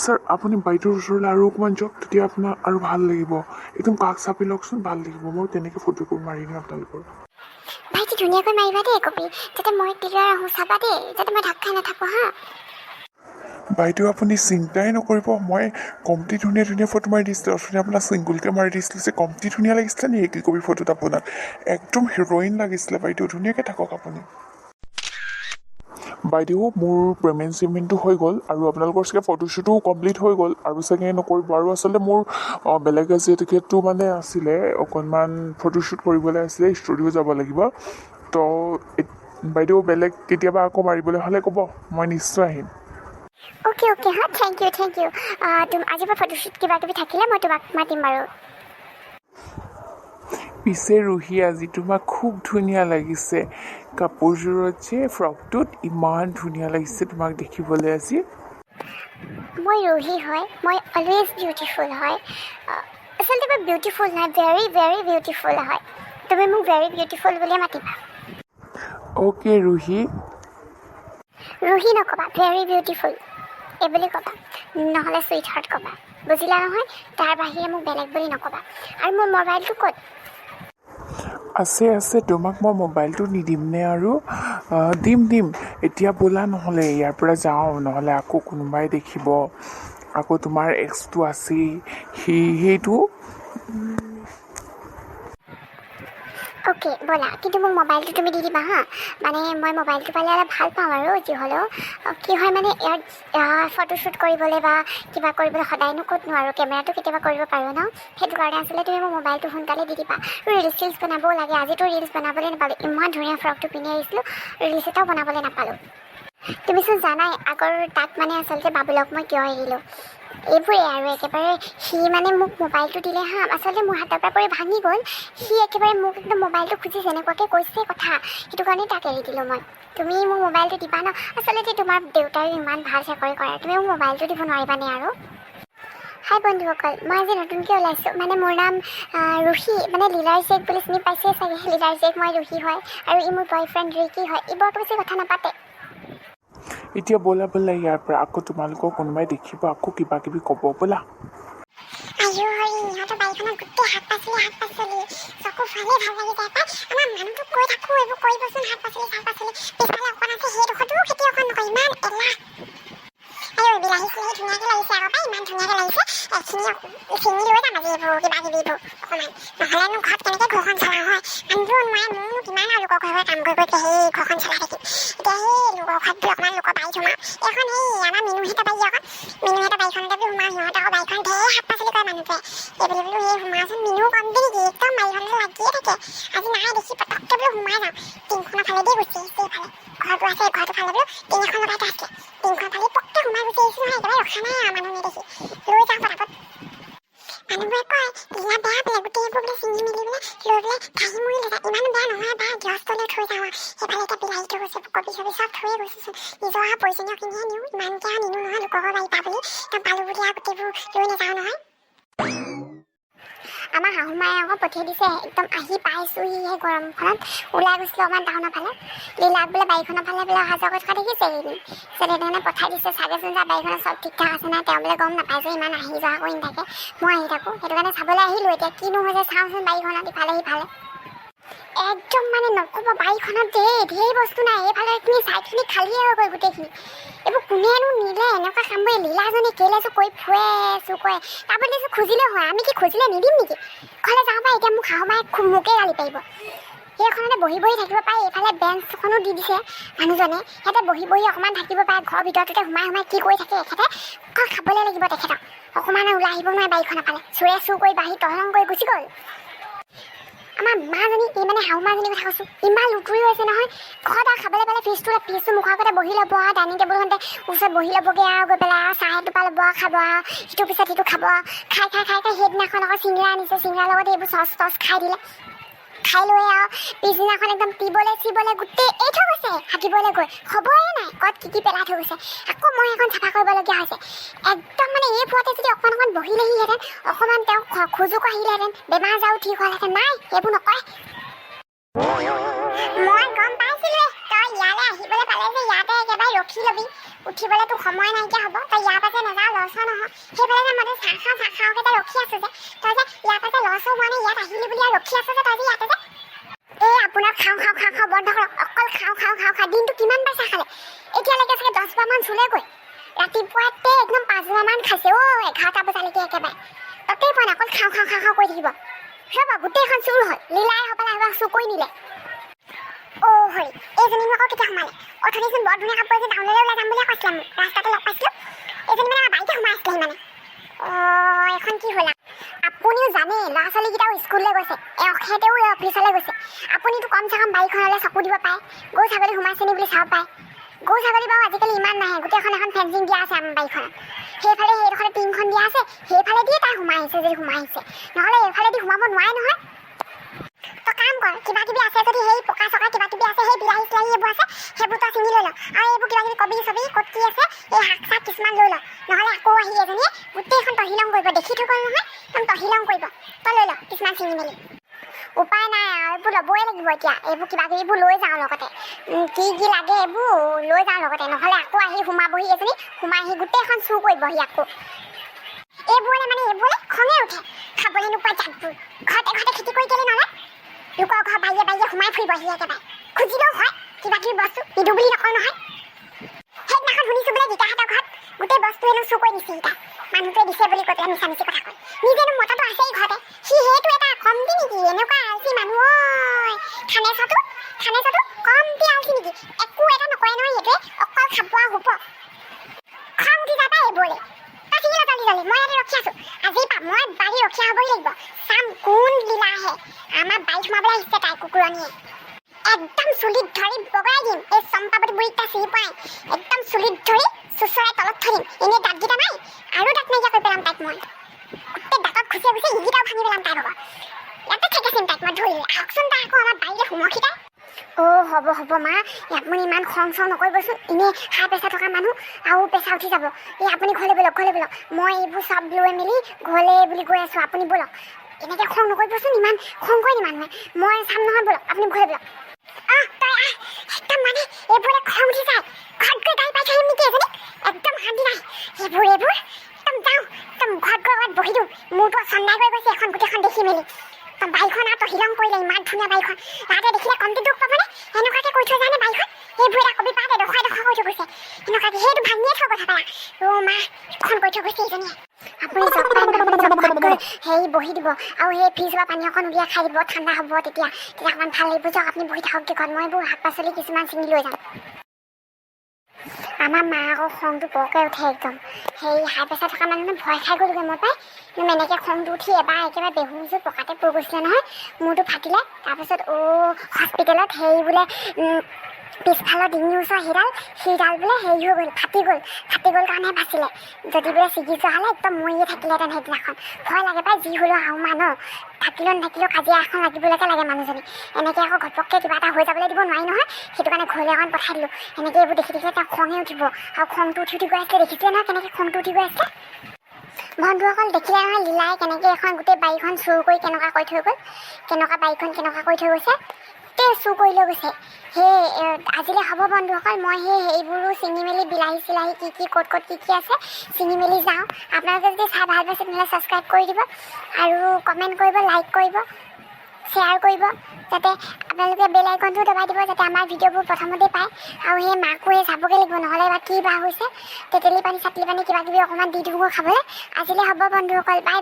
Sir আপুনি বাইদেউৰ ওচৰলৈ আৰু অকণমান যাওক, তেতিয়া আপোনাৰ আৰু ভাল লাগিব। একদম কাষ চাপি লওকচোন, ভাল লাগিব। মই তেনেকৈ ফটোবোৰ মাৰি দিম আপোনালোকৰ। ভাইটি ধুনীয়াকৈ মাৰিবা দেই কপি, যাতে মই ক্লিয়াৰ আহোঁ। চাবা দেই, যাতে মই ঢাক খাই নাথাকোঁ হা। বাইদেউ আপুনি চিন্তাই নকৰিব, মই কমটি ধুনীয়া ধুনীয়া ফটো মাৰি দিছিলোঁ। অথনি আপোনাক ছিংগুলকৈ মাৰি দিছিলোঁ যে কমটি ধুনীয়া লাগিছিলে নেকি কি কবি ফটোত আপোনাক? একদম হিৰ'ইন লাগিছিলে বাইদেউ, ধুনীয়াকৈ থাকক আপুনি। বাইদেউ মোৰ পে'মেণ্টটো হৈ গ'ল আৰু আপোনালোকৰ চাগে ফটোশ্বুটো কমপ্লিট হৈ গ'ল আৰু চাগে নকৰিব। আৰু আচলতে মোৰ বেলেগ যিহেতুকেটো মানে আছিলে, অকণমান ফটোশ্বুট কৰিবলৈ আছিলে, ষ্টুডিঅ' যাব লাগিব। তো বাইদেউ বেলেগ কেতিয়াবা আকৌ মাৰিবলৈ হ'লে ক'ব, মই নিশ্চয় আহিম। অ'কে হা, থেংক ইউ। আজিৰ পৰা ফটোশ্বুট কিবা কিবি থাকিলে মই তোমাক মাতিম বাৰু। পিছে ৰুহি, আজি তোমাক খুব ধুনীয়া লাগিছে কাপোৰযোৰত যে, ফ্ৰকটোত ইমান ধুনীয়া লাগিছে তোমাক দেখিবলৈ আজি। মই ৰুহি হয়, মই অলৱেজ বিউটিফুল হয়। আচলতে মই বিউটিফুল নহয়, ভেৰি ভেৰি বিউটিফুল হয়। তুমি মোক ভেৰি বিউটিফুল বুলিয়ে মাতিবা। অ'কে ৰুহি। ৰুহি নক'বা, ভেৰি বিউটিফুল এইবুলি ক'বা, নহ'লে চুইট হাৰ্ট ক'বা, বুজিলা নহয়? তাৰ বাহিৰে মোক বেলেগ বুলি নক'বা। আৰু মোৰ মোবাইলটো ক'ত? আছে, তোমাক মই মোবাইলটো নিদিম নে আৰু? দিম। এতিয়া ব'লা নহ'লে ইয়াৰ পৰা যাওঁ, নহ'লে আকৌ কোনোবাই দেখিব। আকৌ তোমাৰ এক্সটো আছেই, সেইটো। অ'কে ব'লা, কিন্তু মোক মোবাইলটো তুমি দি দিবা হা। মানে মই মোবাইলটো পালে অলপ ভাল পাওঁ আৰু যি হ'লেও। কি হয় মানে ইয়াত ফটোশ্বুট কৰিবলৈ বা কিবা কৰিবলৈ সদায়নো ক'ত নোৱাৰোঁ, কেমেৰাটো কেতিয়াবা কৰিব পাৰোঁ ন। সেইটো কাৰণে আচলতে তুমি মোক মোবাইলটো সোনকালে দি দিবা। ৰিলচ বনাবও লাগে, আজিতো ৰিলচ বনাবলৈ নাপালোঁ। ইমান ধুনীয়া ফ্ৰকটো পিন্ধি আহিছিলোঁ, ৰিলচ এটাও বনাবলৈ নাপালোঁ। তুমিচোন জানাই আগৰ তাত মানে আচলতে বাবুলক মই কিয় এৰিলোঁ। এইবোৰেই আৰু একেবাৰে সি মানে মোক মোবাইলটো দিলে হা, আচলতে মোৰ হাতৰ পৰা পৰি ভাঙি গ'ল। সি একেবাৰে মোক একদম মোবাইলটো খুজি যেনেকুৱাকৈ কৈছে কথা, সেইটো কাৰণে তাক এৰি দিলোঁ মই। তুমি মোক মোবাইলটো দিবা ন? আচলতে তোমাৰ দেউতাই ইমান ভাল চাকৰি কৰে, তুমি মোক মোবাইলটো দিব নোৱাৰিবানে আৰু? হাই বন্ধুসকল, মই আজি নতুনকৈ ওলাইছোঁ। মানে মোৰ নাম ৰুহি, মানে লীলাৰ জীয়েক বুলি চিনি পাইছে চাগে। লীলাৰ জীয়েক মই ৰুহি হয়, আৰু ই মোৰ বয়ফ্ৰেণ্ড ৰিকি হয়। ই বৰ বেছি কথা নাপাতে। এতিয়া ব'লা ইয়াৰ পৰা, আকৌ তোমালোকক কোনোবাই দেখিব, আকৌ কিবা কিবি ক'ব, ব'লা। আইও হৰি, ইহঁতৰ বাৰীখনত গোটেই শাক পাচলি, চকু ফালে ভাল লাগি যায় পাই। আমাৰ মানুহটোক কৈ থাকোঁ এইবোৰ কৰিবচোন, শাক পাচলি। পিছফালে অকণ আছে, সেইডোখৰতো খেতি অকণ নকৰে, ইমান এলাহ। আইও বিলাহী চিলাহী ধুনীয়াকৈ লাগিছে আকৌ পাই, ইমান ধুনীয়াকৈ লাগিছে। ছিঙি লৈ যাম আজি এইবোৰ কিবা কিবিবোৰ অকণমান, নহ'লেনো ঘৰত কেনেকৈ ঘৰখন চলাওঁ হয়। মানুহটোও নোৱাৰে, মোৰনো কিমান আৰু লোকৰ ঘৰে কাম কৰি সেই ঘৰখন চলাই থাকিম। এতিয়া সেই লোকৰ ঘৰত বোলো অকণমান লোকৰ বাৰী সোমাওঁ। এখন সেই আমাৰ মিনুহঁতৰ বাৰী আকৌ, মিনুহঁতৰ বাৰীখনতে বোলো সোমাওঁ। সিহঁতৰ বাৰীখন ঢেৰ শাক পাচলি কৰে মানুহটোৱে। এইবুলি বোলো সেই সোমাওচোন, মিনু কমটি নেকি, একদম বাৰীখনতে লাগিয়ে থাকে। আজি নাই দেখি পটককৈ বোলো সোমাই যাওঁ। টিংখনৰ ফালেদি গুচি আহিছে এইফালে, ঘৰটো আছে, ঘৰটোৰ ফালে বোলো টিং এখন লগাই থোৱা আছে। টিংখনৰ ফালে পটককৈ সোমাই গুচি আহিছোঁ নহয়, একেবাৰে ৰখা নাই আৰু মানুহ নেদেখি। লৈ যাওঁ পটাপট। মানুহবোৰে কয় লীলা বেয়া বোলে, গোটেইবোৰ বোলে ছিঙি মেলি বোলে লৈ বোলে ঠাহি মুৰি লৈছে। ইমানো বেয়া নহয় বা, গৃহস্থলৈ থৈ যাওঁ আৰু। সেইফালে এতিয়া বিলাহী থৈ গৈছে, কবি চবি চব থৈয়ে গৈছোঁচোন। নিজৰ প্ৰয়োজনীয়খিনিহে নিওঁ, ইমানকৈ আৰু নিনো নহয় লোকৰ বাৰী পৰা বুলি। পালোঁ বুলি আৰু গোটেইবোৰ লৈ নাযাওঁ নহয়। আমাৰ শাহুমায়ে আকৌ পঠিয়াই দিছে, একদম আহি পাইছোঁহিহে গৰমখনত। ওলাই গৈছিলোঁ অকণমান টাউনৰ ফালে, লীলাক বোলে বাৰীখনৰ ফালে বোলে অহা যোৱা কৰি থকা দেখিছে এইকেইদিন। তেনেধৰণে পঠাই দিছে, চাগেচোন যা বাৰীখনত চব ঠিক ঠাক আছে নাই। তেওঁ বোলে গম নাপায় যে ইমান আহি যোৱা কৰি নাথাকে, মই আহি থাকোঁ। সেইটো কাৰণে চাবলৈ আহিলোঁ। এতিয়া কিনো হৈছে চাওঁচোন বাৰীখনত ইফালে সিফালে। একদম মানে নক'ব, বাৰীখনত ঢেৰ বস্তু নাই। এইফালে এইখিনি চাইডখিনি খালীয়ে হৈ গ'ল গোটেইখিনি। এইবোৰ কোনেনো নিলে, এনেকুৱা কামবোৰ লীলাজনী কেলেচো কৰি ফুৰে কৰে। তাৰ বদলি খুজিলে হয়, আমি কি খুজিলে নিদিম নেকি? ঘৰলৈ যাওঁ পাই, এতিয়া মোক শাহুমায়ে মোকে গালি পাৰিব। সেইখনতে বহি থাকিব পাৰে, এইফালে বেঞ্চখনো দি দিছে মানুহজনে। সিহঁতে বহি অকণমান থাকিব পাৰে, ঘৰৰ ভিতৰতে সোমাই কি কৰি থাকে এখেতে। অকল খাবলৈ লাগিব তেখেতক, অকণমান ওলাই আহিব নোৱাৰে বাৰীখনৰ ফালে। চোৰে চুৰ কৰি বাঢ়ি তহলং কৰি গুচি গ'ল। আমাৰ মাজনী, এই মানে শাহুমাজনীৰ কথা কৈছোঁ, ইমান লুতুৰি হৈছে নহয়। ঘৰত আৰু খাবলৈ পালে ফ্ৰিজটো মুখৰ আগতে বহি ল'ব আৰু ডাইনিং টেবুলখনতে ওচৰত বহি ল'বগৈ আৰু গৈ পেলাই আৰু চাহ এটোপা ল'ব আৰু খাব আৰু সিটোৰ পিছত সিটো খাব। খাই সেইদিনাখন আকৌ চিঙৰা আনিছে, চিঙৰাৰ লগত এইবোৰ চচ খাই দিলে। খাই লৈ আৰু পিছদিনাখন একদম চিবলৈ গোটেই এৰি থৈ গৈছে, হাগিবলৈ গৈ খবৰে নাই ক'ত কি পেলাই থৈ গৈছে। আকৌ মই এখন চাফা কৰিবলগীয়া হৈছে। একদম মানে এই ফুৱাতে যদি অকণমান বহিলেহিহেঁতেন, অকণমান তেওঁ খোজো কাঢ়িলেহেঁতেন, বেমাৰ আজাৰো ঠিক হ'লহেঁতেন। নাই, সেইবোৰ নকৰে। মই গম পাইছিলোঁ তই ইয়ালৈ আহিবলৈ পালে যে ইয়াতে একেবাৰে ৰখি ল'বি উঠিবলৈ তোৰ সময় নাইকিয়া হ'ব তই ইয়াৰ পৰা যে নাযাওঁ লছ নহয় সেইফালে যে মই চাহ খাওঁকে ৰখি আছোঁ যে তই যে ইয়াৰ পৰা যে লছ হোৱা নাই ইয়াত আহিলি বুলি আৰু ৰখি আছোঁ যে তই যে ইয়াতে যে এই আপোনাৰ খাওঁ বন্ধ কৰক অকল খাওঁ দিনটো কিমান বাৰ চাহ খালে এতিয়ালৈকে চাগে 10 বাৰমান চুলেগৈ ৰাতিপুৱাতে একদম 5 বাৰমান খাইছে 11টা বজালৈকে একেবাৰে তাতেই পোৱা নাই অকল খাওঁ কৰি থাকিব ৰ'ব গোটেইখন চুৰ হ'ল লীলাই হ'বলৈ আহিব চুৰ কৰি নিলে হৰি এইজনী মোক আকৌ কেতিয়া সোমালে অথনিচোন বৰ ধুনীয়া কাপোৰ এযোৰ ডাউনলৈ ওলাই যাম বুলিয়ে কৈছিলে মোক ৰাস্তাতে লগ পাইছিলোঁ এইজনী মানে আমাৰ বাৰীতে সোমাই আছিলেহি মানে এখন কি হ'ল আপুনিও জানে ল'ৰা ছোৱালীকেইটাও স্কুললৈ গৈছে সিহঁতেও অফিচলৈ গৈছে আপুনিতো কমচে কম বাৰীখনলৈ চকু দিব পাৰে গৰু ছাগলী সোমাইছে নি বুলি চাব পাৰে গৰু ছাগলী বাৰু আজিকালি ইমান নাহে গোটেইখন এখন ফেঞ্চিং দিয়া আছে আমাৰ বাৰীখনত সেইডোখৰতে টিংখন দিয়া আছে সেইফালে দিয়ে তাই সোমাই আহিছে যদি সোমাই আহিছে নহ'লে এইফালেদি সোমাব নোৱাৰে নহয় তই কাম কৰ কিবা কিবি আছে যদি সেই পকা চকা কিবা কিবি আছে সেই বিলাহী চিলাহী এইবোৰ আছে সেইবোৰ তই চিঙি লৈ ল আৰু এইবোৰ কিবা কিবি কবি চবি ক'ত কি আছে এই শাক চাক কিছুমান লৈ ল নহ'লে আকৌ আহি এজনীয়ে গোটেইখন তহিলং কৰিব দেখি থৈ গ'ল নহয় একদম তহিলং কৰিব তই লৈ ল কিছুমান চিঙি মেলি উপায় নাই আৰু এইবোৰ ল'বই লাগিব এতিয়া এইবোৰ কিবা কিবিবোৰ লৈ যাওঁ লগতে কি লাগে এইবোৰ লৈ যাওঁ লগতে নহ'লে আকৌ আহি সোমাবহি এজনী সোমাই আহি গোটেইখন চুৰ কৰিবহি আকৌ এইবোৰে খঙে উঠে খাবলৈ নোপোৱা জাতবোৰ ঘৰতে খেতি কৰি কেলে নলয় লোকৰ ঘৰ বাৰীয়ে সোমাই ফুৰিবহি একেবাৰে খুজিলেও হয় কিবা কিবি বস্তু নিদো বুলি নকওঁ নহয় সেইদিনাখন শুনিছোঁ বোলে গীতাহঁতৰ ঘৰত গোটেই বস্তু হেনো চুৰ কৰি দিছে গীতা মানুহটোৱে দিছে বুলি কৈ পেলাই মিছা কথা কয় নিজেনো মতাটো আছেই ঘৰতে সি সেইটো এটা কমটি নেকি এনেকুৱা আলসী মানুহ থানেচতো কমটি আলসী নেকি একো এটা নকৰে নহয় সেইটোৱে অকল খাব আৰু শুব খং উঠি যাবা এইবোৰলৈ তই চিঙি ল জলদি মই ইয়াতে ৰখি আছোঁ আজিৰ পৰা মই বাৰী ৰখীয়া হ'বই লাগিব চাম কোন লীলা আহে আমাৰ বাৰীত সোমাবলৈ আহিছে তাই কুকুৰণীয়ে একদম চুলিত ধৰি বগৰাই দিম এই চম্পাৱতী বুঢ়ীক তাই চিনি পোৱাই একদম চুলিত ধৰি চুচৰাই তলত থৈ দিম এনেই দাঁতকেইটা নাই আৰু দাঁত নাইকিয়া কৰি পেলাম তাইক মই গোটেই দাঁতত খুচি ইগিটাও ভাঙি পেলাম তাই হ'ব ইয়াতে ঠেকেচিম তাইক মই ধৰি আহকচোন তাই আকৌ আমাৰ বাৰীলৈ সোমখি তাই হ'ব মা আপুনি ইমান খং চং নকৰিবচোন এনেই হাই প্ৰেছাৰ থকা মানুহ আৰু প্ৰেছাৰ উঠি যাব এই আপুনি ঘৰলৈ ব'লক মই এইবোৰ চব লৈ মেলি ঘৰলৈ বুলি গৈ আছোঁ আপুনি ব'লক এনেকৈ খং নকৰিবচোন ইমান খং কৰে নি মানুহে মই চাম নহয় ব'লক আপুনি ঘৰলৈ ব'লক তই একদম মানে এইবোৰে খং উঠি যায় ঘৰত গৈ গাড়ী পাই থাকিম নেকি এজনী একদম শান্তি নাই এইবোৰ একদম যাওঁ একদম ঘৰত গৈ ঘৰত বহি দিওঁ মোৰতো চন্দাই গৈ গৈছে এখন গোটেইখন দেখি মেলি বাৰীখন আৰু তহিলং কৰিলে ইমান ধুনীয়া বাৰীখন তাতে দেখিলে কমটি দুখ পাবনে এনেকুৱাকৈ কৈ থৈ যায়নে বাৰীখন এইবোৰ এটা কবি পাতে ডখৰ কৈ থৈ গৈছে এনেকুৱাকৈ সেইটো ভাঙিয়ে থৈ কথা পাৰা মা খন কৈ থৈ গৈছে এইজনীয়ে আপুনি জব পাই হেৰি বহি দিব আৰু সেই ফ্ৰিজৰ পৰা পানী অকণ উলিয়াই খাই দিব ঠাণ্ডা হ'ব তেতিয়া অকণমান ভাল লাগিব যাওক আপুনি বহি থাকক ঘৰত মই এইবোৰ শাক পাচলি কিছুমান ছিঙি লৈ যাম আমাৰ মা আকৌ খংটো বৰকৈ উঠে একদম সেই হাই প্ৰেছাৰ থকা মানুহে ভয় খাই গ'লগৈ মই পাই এনেকৈ খংটো উঠি এবাৰ একেবাৰে বেহুচো পকাতে পৰি গৈছিলে নহয় মূৰটো ফাটিলে তাৰপিছত হস্পিটেলত হেৰি বোলে পিছফালৰ ডিঙিৰ ওচৰ সিডাল বোলে হেৰি হৈ গ'ল ফাটি গ'ল কাৰণেহে বাচিলে যদি বোলে ছিগি যোৱা হ'লে একদম মৰিয়ে থাকিলেহেঁতেন সেইদিনাখন ভয় লাগে পাই যি হ'লেও আহোঁ মানুহ থাকিলেও নাথাকিলেও কাজিয়া এখন লাগিবলৈকে লাগে মানুহজনী এনেকৈ আকৌ ঘপককৈ কিবা এটা হৈ যাবলৈ দিব নোৱাৰি নহয় সেইটো কাৰণে ঘৰলৈ অকণ পঠাই দিলোঁ এনেকৈ এইবোৰ দেখি দেখিলে তেওঁ খঙে উঠিব আৰু খংটো উঠি গৈ আছিলে দেখিছিলে নহয় কেনেকৈ খংটো উঠি গৈ আছিলে বন্ধুসকল দেখিলে নহয় লীলাই কেনেকৈ এখন গোটেই বাৰীখন চুৰ কৰি কেনেকুৱা কৰি থৈ গ'ল বাৰীখন কেনেকুৱা কৰি থৈ গৈছে চুৰ কৰি লৈ গৈছে সেই আজিলৈ হ'ব বন্ধুসকল মই সেইবোৰো ছিঙি মেলি বিলাহী চিলাহী কি ক'ত কি আছে ছিঙি মেলি যাওঁ আপোনালোকে যদি চাই ভাল পাইছে তেনেহ'লে ছাবস্ক্ৰাইব কৰি দিব আৰু কমেণ্ট কৰিব লাইক কৰিব শ্বেয়াৰ কৰিব যাতে আপোনালোকে বেল আইকনটো দবাই দিব যাতে আমাৰ ভিডিঅ'বোৰ প্ৰথমতে পায় আৰু সেই মাকো চাবগৈ লাগিব নহ'লে এবাৰ কি বা হৈছে তেতেলী পানী চাটলি পানী কিবা কিবি অকণমান দি দিবগৈ খাবলৈ আজিলৈ হ'ব বন্ধুসকল বাই